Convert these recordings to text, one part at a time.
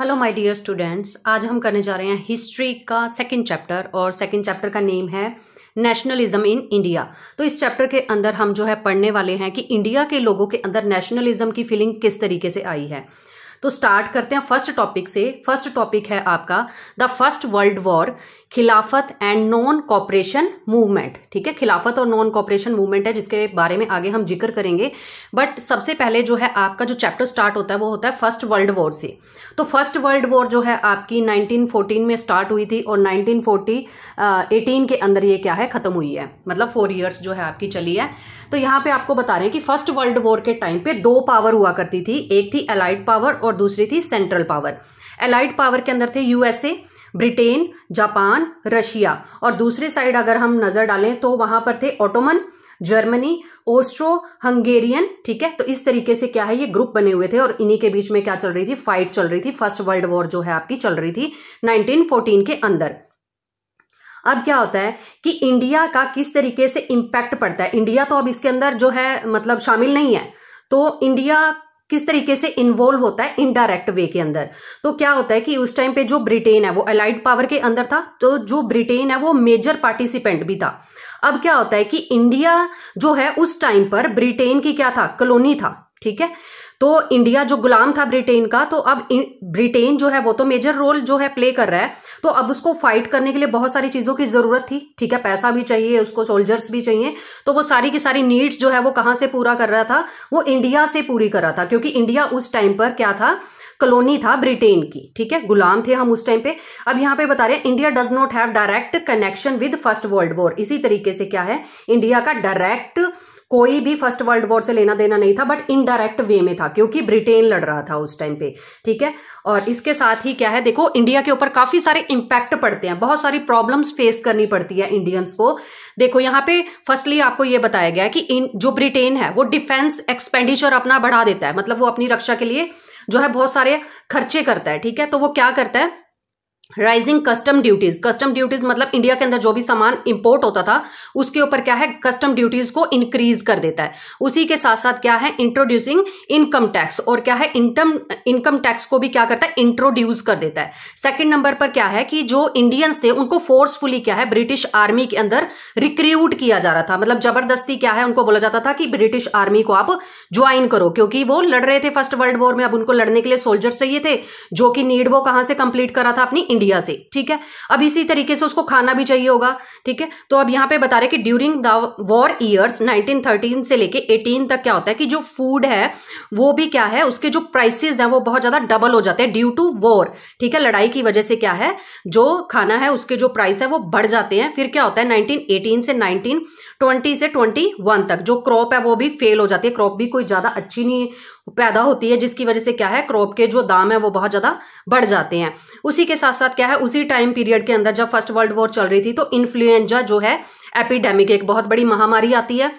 Hello my dear students, आज हम करने जा रहे हैं हिस्ट्री का सेकंड चैप्टर और सेकंड चैप्टर का नेम है नेशनलिज्म इन इंडिया। तो इस चैप्टर के अंदर हम जो है पढ़ने वाले हैं कि इंडिया के लोगों के अंदर नेशनलिज्म की फीलिंग किस तरीके से आई है। तो स्टार्ट करते हैं फर्स्ट टॉपिक से। फर्स्ट टॉपिक है आपका द फर्स्ट वर्ल्ड वॉर, खिलाफत एंड नॉन कॉपरेशन मूवमेंट। ठीक है, खिलाफत और नॉन कॉपरेशन मूवमेंट है जिसके बारे में आगे हम जिक्र करेंगे। बट सबसे पहले जो है आपका जो चैप्टर स्टार्ट होता है वो होता है फर्स्ट वर्ल्ड वॉर से। तो फर्स्ट वर्ल्ड वॉर जो है आपकी 1914 में स्टार्ट हुई थी और 1918 के अंदर ये क्या है खत्म हुई है, मतलब 4 इयर्स जो है आपकी चली है। तो यहाँ पे आपको बता रहे हैं कि फर्स्ट वर्ल्ड वॉर के टाइम पे 2 पावर हुआ करती थी, एक थी एलाइड पावर और दूसरी थी सेंट्रल पावर। एलाइड पावर के अंदर थे यूएसए, ब्रिटेन, जापान, रशिया, और दूसरी साइड अगर हम नजर डालें तो वहां पर थे ओटोमन, जर्मनी, ऑस्ट्रो हंगेरियन। ठीक है, तो इस तरीके से क्या है ये ग्रुप बने हुए थे और इन्हीं के बीच में क्या चल रही थी, फाइट चल रही थी। फर्स्ट वर्ल्ड वॉर जो है आपकी चल रही थी 1914 के अंदर। अब क्या होता है कि इंडिया का किस तरीके से इंपैक्ट पड़ता है। इंडिया तो अब इसके अंदर जो है मतलब शामिल नहीं है, तो इंडिया किस तरीके से इन्वॉल्व होता है इनडायरेक्ट वे के अंदर। तो क्या होता है कि उस टाइम पे जो ब्रिटेन है वो अलाइड पावर के अंदर था, तो जो ब्रिटेन है वो मेजर पार्टिसिपेंट भी था। अब क्या होता है कि इंडिया जो है उस टाइम पर ब्रिटेन की क्या था, कॉलोनी था। ठीक है, तो इंडिया जो गुलाम था ब्रिटेन का, तो अब ब्रिटेन जो है वो तो मेजर रोल जो है प्ले कर रहा है। तो अब उसको फाइट करने के लिए बहुत सारी चीजों की जरूरत थी। ठीक है, पैसा भी चाहिए उसको, सोल्जर्स भी चाहिए। तो वो सारी की सारी नीड्स जो है वो कहां से पूरा कर रहा था, वो इंडिया से पूरी कर रहा था, क्योंकि इंडिया उस टाइम पर क्या था, कॉलोनी था ब्रिटेन की। ठीक है, गुलाम थे हम उस टाइम पे। अब यहां पे बता रहे हैं India does not have direct connection with first world war. इसी तरीके से क्या है, इंडिया का डायरेक्ट कोई भी फर्स्ट वर्ल्ड वॉर से लेना देना नहीं था, बट इनडायरेक्ट वे में था क्योंकि ब्रिटेन लड़ रहा था उस टाइम पे। ठीक है, और इसके साथ ही क्या है, देखो इंडिया के ऊपर काफी सारे इंपैक्ट पड़ते हैं, बहुत सारी प्रॉब्लम्स फेस करनी पड़ती है इंडियंस को। देखो यहाँ पे फर्स्टली आपको ये बताया गया है कि जो ब्रिटेन है वो डिफेंस एक्सपेंडिचर अपना बढ़ा देता है, मतलब वो अपनी रक्षा के लिए जो है बहुत सारे खर्चे करता है। ठीक है, तो वो क्या करता है, rising custom duties. Custom duties मतलब इंडिया के अंदर जो भी सामान इंपोर्ट होता था उसके ऊपर क्या है, कस्टम ड्यूटीज को इंक्रीज कर देता है। उसी के साथ साथ क्या है, इंट्रोड्यूसिंग इनकम टैक्स, और क्या है इनकम टैक्स को भी क्या करता है, इंट्रोड्यूस कर देता है। सेकंड नंबर पर क्या है कि जो इंडियंस थे उनको फोर्सफुली क्या है, ब्रिटिश आर्मी के अंदर रिक्रूट किया जा रहा था, मतलब जबरदस्ती क्या है उनको बोला जाता था कि ब्रिटिश आर्मी को आप ज्वाइन करो, क्योंकि वो लड़ रहे थे फर्स्ट वर्ल्ड वॉर में। अब उनको लड़ने के लिए सोल्जर्स चाहिए थे, जो कि नीड वो कहां से कंप्लीट करा था, अपनी इंडिया से। ठीक है, अब इसी तरीके से उसको खाना भी चाहिए होगा। ठीक है, तो अब यहां पे बता रहे कि ड्यूरिंग द वॉर ईयर्स 1913 से लेके 18 तक क्या होता है कि जो फूड है वो भी क्या है, उसके जो प्राइसेस हैं वो बहुत ज्यादा डबल हो जाते हैं ड्यू टू वॉर। ठीक है, लड़ाई की वजह से क्या है, जो खाना है उसके जो प्राइस है वो बढ़ जाते हैं। फिर क्या होता है 1918 से 1920 से 21 तक जो क्रॉप है वो भी फेल हो जाती है। क्रॉप भी कोई ज्यादा अच्छी नहीं पैदा होती है, जिसकी वजह से क्या है, क्रॉप के जो दाम है वो बहुत ज्यादा बढ़ जाते हैं। उसी के साथ साथ क्या है, उसी टाइम पीरियड के अंदर जब फर्स्ट वर्ल्ड वॉर चल रही थी तो इन्फ्लुएंजा जो है एपिडेमिक, एक बहुत बड़ी महामारी आती है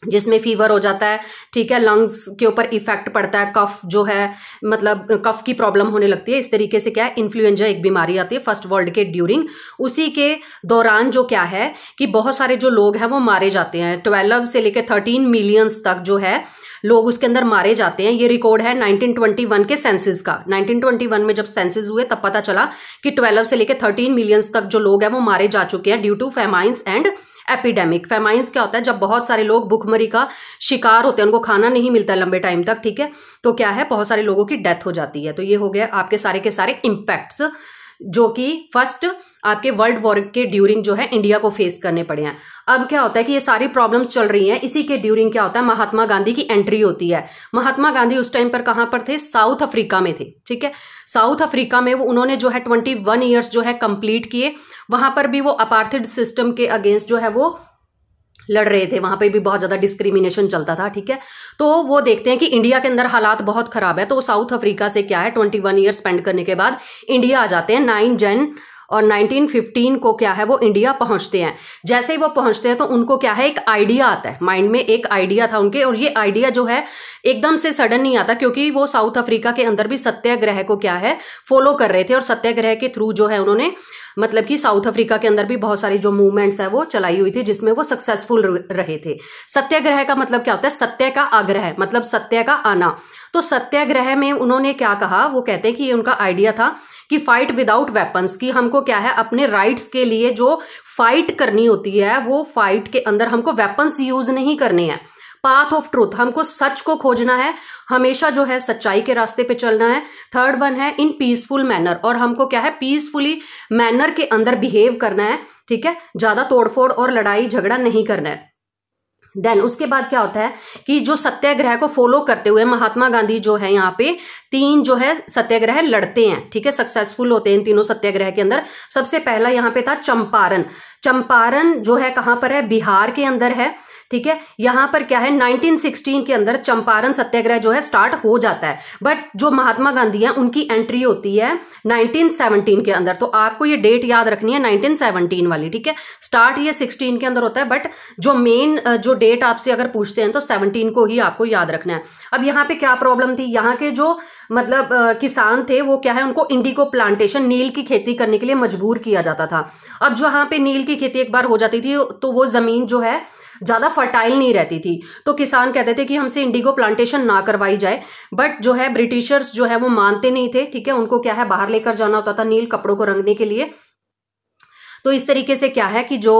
जिसमें फीवर हो जाता है। ठीक है, लंग्स के ऊपर इफेक्ट पड़ता है, कफ जो है मतलब कफ की प्रॉब्लम होने लगती है। इस तरीके से क्या है, इन्फ्लुएंजा एक बीमारी आती है फर्स्ट वर्ल्ड के ड्यूरिंग। उसी के दौरान जो क्या है कि बहुत सारे जो लोग हैं वो मारे जाते हैं। 12 से लेकर 13 मिलियंस तक जो है लोग उसके अंदर मारे जाते हैं। ये रिकॉर्ड है 1921 के सेंसस का। 1921 में जब सेंसस हुए तब पता चला कि 12 से लेकर 13 मिलियंस तक जो लोग हैं वो मारे जा चुके हैं due to famines and epidemic. Famines क्या होता है, जब बहुत सारे लोग भुखमरी का शिकार होते हैं, उनको खाना नहीं मिलता है लंबे टाइम तक। ठीक है, तो क्या है, बहुत सारे लोगों की डेथ हो जाती है। तो ये हो गया आपके सारे के सारे इंपैक्ट्स जो कि फर्स्ट आपके वर्ल्ड वॉर के ड्यूरिंग जो है इंडिया को फेस करने पड़े हैं। अब क्या होता है कि ये सारी प्रॉब्लम्स चल रही हैं, इसी के ड्यूरिंग क्या होता है, महात्मा गांधी की एंट्री होती है। महात्मा गांधी उस टाइम पर कहां पर थे, साउथ अफ्रीका में थे। ठीक है, साउथ अफ्रीका में वो उन्होंने जो है 21 ईयर्स जो है कंप्लीट किए। वहां पर भी वो अपार्थाइड सिस्टम के अगेंस्ट जो है वो लड़ रहे थे, वहां पे भी बहुत ज्यादा डिस्क्रिमिनेशन चलता था। ठीक है, तो वो देखते हैं कि इंडिया के अंदर हालात बहुत खराब है, तो साउथ अफ्रीका से क्या है 21 ईयर स्पेंड करने के बाद इंडिया आ जाते हैं। 9 जन और 1915 को क्या है वो इंडिया पहुंचते हैं। जैसे ही वो पहुंचते हैं तो उनको क्या है, एक आइडिया आता है माइंड में, एक आइडिया था उनके, और ये आइडिया जो है एकदम से सडन नहीं आता, क्योंकि वो साउथ अफ्रीका के अंदर भी सत्याग्रह को क्या है फॉलो कर रहे थे, और सत्याग्रह के थ्रू जो है उन्होंने मतलब कि साउथ अफ्रीका के अंदर भी बहुत सारी जो मूवमेंट्स है वो चलाई हुई थी, जिसमें वो सक्सेसफुल रहे थे। सत्याग्रह का मतलब क्या होता है? सत्य का आग्रह, मतलब सत्य का आना। तो सत्याग्रह में उन्होंने क्या कहा, वो कहते हैं कि ये उनका आइडिया था कि फाइट विदाउट वेपन्स, की हमको क्या है अपने राइट्स के लिए जो फाइट करनी होती है वो फाइट के अंदर हमको वेपन्स यूज नहीं करने हैं। पाथ ऑफ ट्रूथ, हमको सच को खोजना है, हमेशा जो है सच्चाई के रास्ते पे चलना है। थर्ड वन है इन पीसफुल मैनर, और हमको क्या है पीसफुली मैनर के अंदर बिहेव करना है, ठीक है, ज्यादा तोड़फोड़ और लड़ाई झगड़ा नहीं करना है। देन उसके बाद क्या होता है कि जो सत्याग्रह को फॉलो करते हुए महात्मा गांधी जो है यहाँ पे 3 जो है सत्याग्रह लड़ते हैं, ठीक है, सक्सेसफुल होते हैं इन तीनों सत्याग्रह के अंदर। सबसे पहला यहाँ पे था चंपारण। चंपारण जो है कहां पर है? बिहार के अंदर है, ठीक है। यहां पर क्या है 1916 के अंदर चंपारण सत्याग्रह जो है स्टार्ट हो जाता है, बट जो महात्मा गांधी हैं उनकी एंट्री होती है 1917 के अंदर। तो आपको ये डेट याद रखनी है 1917 वाली, ठीक है। स्टार्ट ये 16 के अंदर होता है, बट जो मेन जो डेट आपसे अगर पूछते हैं तो 17 को ही आपको याद रखना है। अब यहाँ पे क्या प्रॉब्लम थी, यहाँ के जो मतलब किसान थे वो क्या है उनको इंडिगो प्लांटेशन, नील की खेती करने के लिए मजबूर किया जाता था। अब जो यहाँ पे नील की खेती एक बार हो जाती थी तो वो जमीन जो है ज्यादा फर्टाइल नहीं रहती थी, तो किसान कहते थे कि हमसे इंडिगो प्लांटेशन ना करवाई जाए। बट जो है ब्रिटिशर्स जो है वो मानते नहीं थे, ठीक है, उनको क्या है बाहर लेकर जाना होता था नील कपड़ों को रंगने के लिए। तो इस तरीके से क्या है कि जो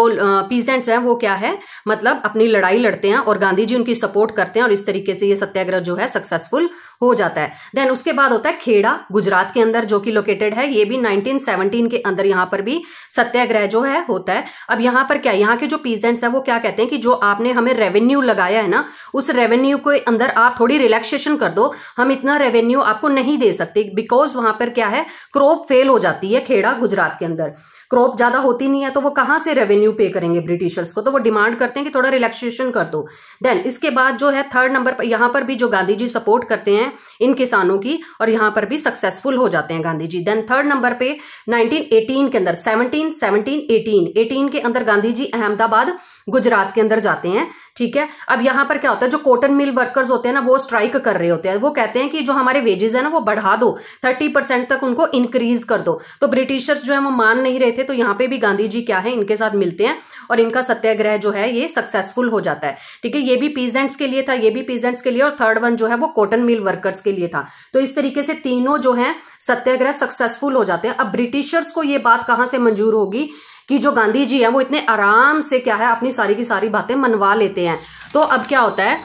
पीजेंट्स हैं वो क्या है मतलब अपनी लड़ाई लड़ते हैं और गांधी जी उनकी सपोर्ट करते हैं, और इस तरीके से ये सत्याग्रह जो है सक्सेसफुल हो जाता है। देन उसके बाद होता है खेड़ा, गुजरात के अंदर जो कि लोकेटेड है, ये भी 1917 के अंदर यहाँ पर भी सत्याग्रह जो है होता है। अब यहाँ पर क्या, यहाँ के जो पीजेंट्स हैं वो क्या कहते हैं कि जो आपने हमें रेवेन्यू लगाया है ना, उस रेवेन्यू के अंदर आप थोड़ी रिलैक्सेशन कर दो, हम इतना रेवेन्यू आपको नहीं दे सकते, बिकॉज वहां पर क्या है क्रॉप फेल हो जाती है। खेड़ा गुजरात के अंदर क्रॉप ज्यादा होती नहीं है, तो वो कहां से रेवेन्यू पे करेंगे ब्रिटिशर्स को, तो वो डिमांड करते हैं कि थोड़ा रिलैक्सेशन कर दो। देन इसके बाद जो है थर्ड नंबर पर यहाँ पर भी जो गांधी जी सपोर्ट करते हैं इन किसानों की, और यहाँ पर भी सक्सेसफुल हो जाते हैं Gandhi ji. Then third number पे 1918 के अंदर 18 के अंदर गांधी जी अहमदाबाद गुजरात के अंदर जाते हैं, ठीक है। अब यहाँ पर क्या होता है, जो कॉटन मिल वर्कर्स होते हैं ना वो स्ट्राइक कर रहे होते हैं, वो कहते हैं कि जो हमारे वेजेस है ना वो बढ़ा दो, 30% तक उनको इंक्रीज कर दो। तो ब्रिटिशर्स जो है वो मान नहीं रहे थे, तो यहाँ पे भी गांधी जी क्या है इनके साथ मिलते हैं और इनका सत्याग्रह जो है ये सक्सेसफुल हो जाता है, ठीक है। ये भी पीजेंट्स के लिए था, ये भी पीजेंट्स के लिए, और थर्ड वन जो है वो कॉटन मिल वर्कर्स के लिए था। तो इस तरीके से तीनों जो है सत्याग्रह सक्सेसफुल हो जाते हैं। अब ब्रिटिशर्स को ये बात कहां से मंजूर होगी कि जो गांधी जी हैं वो इतने आराम से क्या है अपनी सारी की सारी बातें मनवा लेते हैं। तो अब क्या होता है,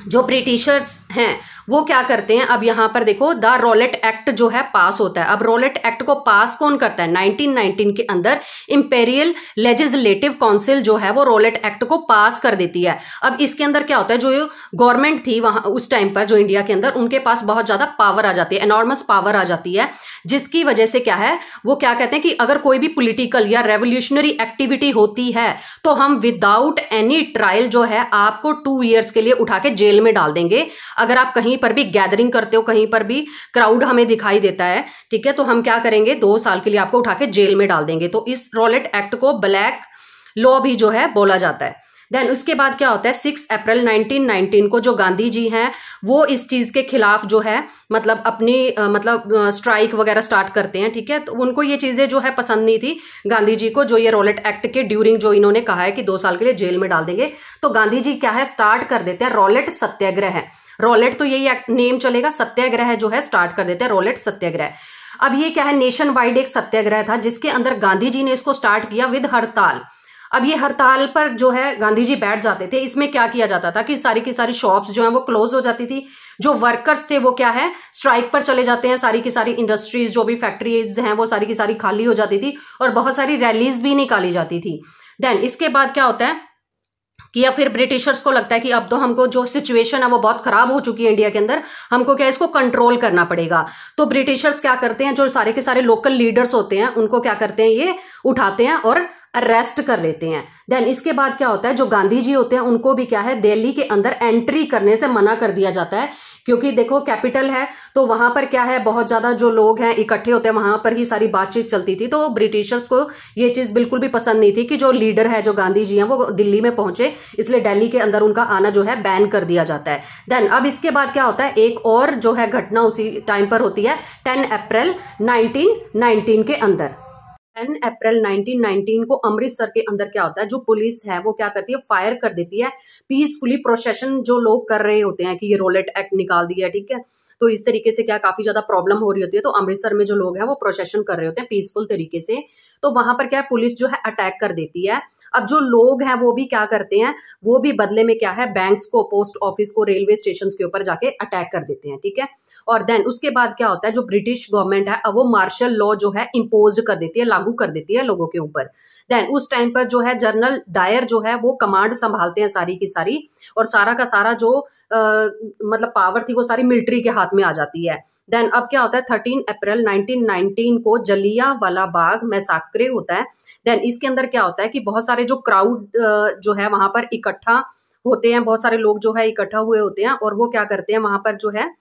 जो ब्रिटिशर्स हैं वो क्या करते हैं, अब यहां पर देखो द रॉलेट एक्ट जो है पास होता है। अब रॉलेट एक्ट को पास कौन करता है, 1919 के अंदर इंपेरियल लेजिस्लेटिव काउंसिल जो है वो रॉलेट एक्ट को पास कर देती है। अब इसके अंदर क्या होता है, जो गवर्नमेंट थी वहां उस टाइम पर जो इंडिया के अंदर, उनके पास बहुत ज्यादा पावर आ जाती है, एनॉर्मस पावर आ जाती है, जिसकी वजह से क्या है वो क्या कहते हैं कि अगर कोई भी पॉलिटिकल या रेवोल्यूशनरी एक्टिविटी होती है तो हम विदाउट एनी ट्रायल जो है आपको 2 ईयर्स के लिए उठा के जेल में डाल देंगे। अगर आप कहीं पर भी गैदरिंग करते हो, कहीं पर भी क्राउड हमें दिखाई देता है, ठीक है, तो हम क्या करेंगे 2 साल के लिए आपको उठा के जेल में डाल देंगे। तो इस रॉलेट एक्ट को ब्लैक लॉ भी जो है बोला जाता है। देन उसके बाद क्या होता है, 6 अप्रैल 1919 को जो गांधी जी हैं वो इस चीज के खिलाफ जो है मतलब अपनी स्ट्राइक वगैरह स्टार्ट करते हैं, ठीक है। तो उनको ये चीजें जो है पसंद नहीं थी गांधी जी को, जो ये रॉलेट एक्ट के ड्यूरिंग जो इन्होंने कहा है कि 2 साल के लिए जेल में डाल देंगे। तो गांधी जी क्या है स्टार्ट कर देते हैं रॉलेट सत्याग्रह है, रॉलेट तो यही नेम चलेगा, सत्याग्रह जो है स्टार्ट कर देते हैं रॉलेट सत्याग्रह। अब ये क्या है नेशन वाइड एक सत्याग्रह था जिसके अंदर गांधी जी ने इसको स्टार्ट किया विद हड़ताल। अब ये हड़ताल पर जो है गांधी जी बैठ जाते थे। इसमें क्या किया जाता था कि सारी की सारी शॉप्स जो है वो क्लोज हो जाती थी, जो वर्कर्स थे वो क्या है स्ट्राइक पर चले जाते हैं, सारी की सारी इंडस्ट्रीज जो भी फैक्ट्रीज हैं वो सारी की सारी खाली हो जाती थी और बहुत सारी रैलीज भी निकाली जाती थी। देन इसके बाद क्या होता है कि या फिर ब्रिटिशर्स को लगता है कि अब तो हमको जो सिचुएशन है वो बहुत खराब हो चुकी है इंडिया के अंदर, हमको क्या इसको कंट्रोल करना पड़ेगा। तो ब्रिटिशर्स क्या करते हैं, जो सारे के सारे लोकल लीडर्स होते हैं उनको क्या करते हैं ये उठाते हैं और अरेस्ट कर लेते हैं। देन इसके बाद क्या होता है, जो गांधी जी होते हैं उनको भी क्या है दिल्ली के अंदर एंट्री करने से मना कर दिया जाता है, क्योंकि देखो कैपिटल है तो वहां पर क्या है बहुत ज्यादा जो लोग हैं इकट्ठे होते हैं, वहां पर ही सारी बातचीत चलती थी। तो ब्रिटिशर्स को ये चीज बिल्कुल भी पसंद नहीं थी कि जो लीडर है जो गांधी जी हैं वो दिल्ली में पहुंचे, इसलिए दिल्ली के अंदर उनका आना जो है बैन कर दिया जाता है। देन अब इसके बाद क्या होता है, एक और जो है घटना उसी टाइम पर होती है 10 अप्रैल 1919 के अंदर। 10 अप्रैल 1919 को अमृतसर के अंदर क्या होता है, जो पुलिस है वो क्या करती है, फायर कर देती है पीसफुली। प्रोसेशन जो लोग कर रहे होते हैं कि ये रोलेट एक्ट निकाल दिया, ठीक है, तो इस तरीके से क्या काफी ज्यादा प्रॉब्लम हो रही होती है, तो अमृतसर में जो लोग हैं वो प्रोसेशन कर रहे होते हैं पीसफुल तरीके से, तो वहां पर क्या है, पुलिस जो है अटैक कर देती है। अब जो लोग हैं वो भी क्या करते हैं, वो भी बदले में क्या है, बैंक्स को, पोस्ट ऑफिस को, रेलवे स्टेशन के ऊपर जाके अटैक कर देते हैं, ठीक है। और देन उसके बाद क्या होता है, जो ब्रिटिश गवर्नमेंट है अब वो मार्शल लॉ जो है इम्पोज कर देती है, लागू कर देती है लोगों के ऊपर। देन उस टाइम पर जो है जनरल डायर जो है वो कमांड संभालते हैं सारी की सारी, और सारा का सारा जो मतलब पावर थी वो सारी मिलिट्री के हाथ में आ जाती है। देन अब क्या होता है, 13 अप्रैल 1919 को जलियांवाला बाग मैसाक्रे होता है। देन इसके अंदर क्या होता है कि बहुत सारे जो क्राउड जो है वहां पर इकट्ठा होते हैं, बहुत सारे लोग जो है इकट्ठा हुए होते हैं, और वो क्या करते हैं वहां पर जो है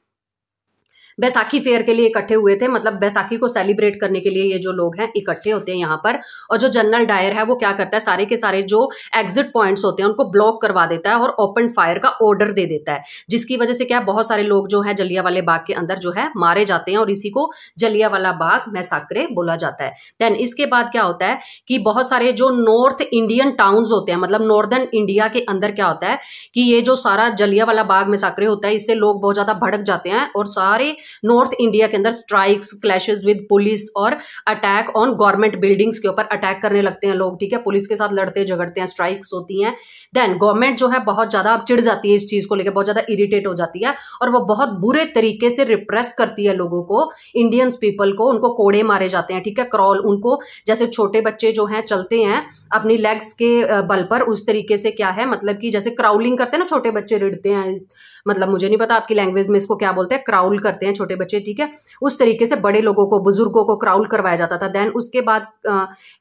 बैसाखी फेयर के लिए इकट्ठे हुए थे, मतलब बैसाखी को सेलिब्रेट करने के लिए ये जो लोग हैं इकट्ठे होते हैं यहाँ पर। और जो जनरल डायर है वो क्या करता है, सारे के सारे जो एग्जिट पॉइंट्स होते हैं उनको ब्लॉक करवा देता है और ओपन फायर का ऑर्डर दे देता है, जिसकी वजह से क्या बहुत सारे लोग जो है जलियांवाले बाग के अंदर जो है मारे जाते हैं, और इसी को जलियांवाला बाग मैसाक्रे बोला जाता है। देन इसके बाद क्या होता है कि बहुत सारे जो नॉर्थ इंडियन टाउन्स होते हैं, मतलब नॉर्दर्न इंडिया के अंदर क्या होता है कि ये जो सारा जलियांवाला बाग मैसाक्रे होता है, इससे लोग बहुत ज्यादा भड़क जाते हैं, और सारे नॉर्थ इंडिया के अंदर स्ट्राइक्स, क्लैशेस विद पुलिस और अटैक ऑन गवर्नमेंट बिल्डिंग्स के ऊपर अटैक करने लगते हैं लोग, ठीक है, पुलिस के साथ लड़ते झगड़ते हैं, स्ट्राइक्स होती हैं। देन गवर्नमेंट जो है बहुत ज्यादा चिढ़ जाती है इस चीज को लेकर, बहुत ज्यादा इरिटेट हो जाती है, और वो बहुत बुरे तरीके से रिप्रेस करती है लोगों को, इंडियंस पीपल को, उनको कोड़े मारे जाते हैं, ठीक है, क्रॉल, उनको जैसे छोटे बच्चे जो हैं चलते हैं अपनी लेग्स के बल पर, उस तरीके से क्या है, मतलब कि जैसे क्राउलिंग करते हैं ना, छोटे बच्चे रिड़ते हैं, मतलब मुझे नहीं पता आपकी लैंग्वेज में इसको क्या बोलते हैं, क्राउल करते हैं छोटे बच्चे, ठीक है, उस तरीके से बड़े लोगों को, बुजुर्गों को क्राउल करवाया जाता था। देन उसके बाद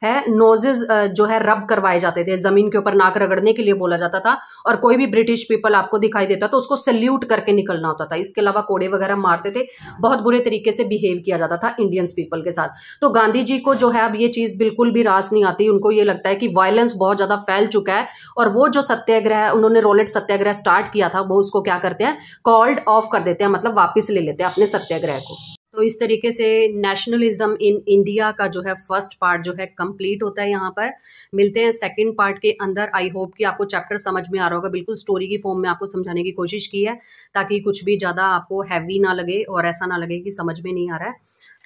है नोजेस जो है रब करवाए जाते थे, जमीन के ऊपर नाक रगड़ने के लिए बोला जाता था, और कोई भी ब्रिटिश पीपल आपको दिखाई देता तो उसको सल्यूट करके निकलना होता था। इसके अलावा कोड़े वगैरह मारते थे, बहुत बुरे तरीके से बिहेव किया जाता था इंडियंस पीपल के साथ। तो गांधी जी को जो है अब ये चीज बिल्कुल भी रास नहीं आती, उनको ये लगता है कि वायलेंस बहुत ज्यादा फैल चुका है, और वो जो सत्याग्रह उन्होंने रोलेट सत्याग्रह स्टार्ट किया था वो उसको क्या करते हैं, कॉल्ड ऑफ कर देते हैं, मतलब वापस ले लेते हैं अपने सत्याग्रह को। तो इस तरीके से नेशनलिज्म इन इंडिया का जो है फर्स्ट पार्ट जो है कंप्लीट होता है। यहाँ पर मिलते हैं सेकंड पार्ट के अंदर। आई होप कि आपको चैप्टर समझ में आ रहा होगा, बिल्कुल स्टोरी की फॉर्म में आपको समझाने की कोशिश की है, ताकि कुछ भी ज़्यादा आपको हैवी ना लगे और ऐसा ना लगे कि समझ में नहीं आ रहा है।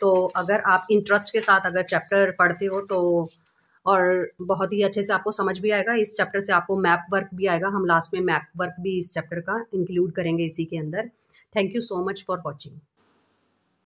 तो अगर आप इंटरेस्ट के साथ अगर चैप्टर पढ़ते हो तो और बहुत ही अच्छे से आपको समझ भी आएगा। इस चैप्टर से आपको मैप वर्क भी आएगा, हम लास्ट में मैप वर्क भी इस चैप्टर का इंक्लूड करेंगे इसी के अंदर। Thank you so much for watching.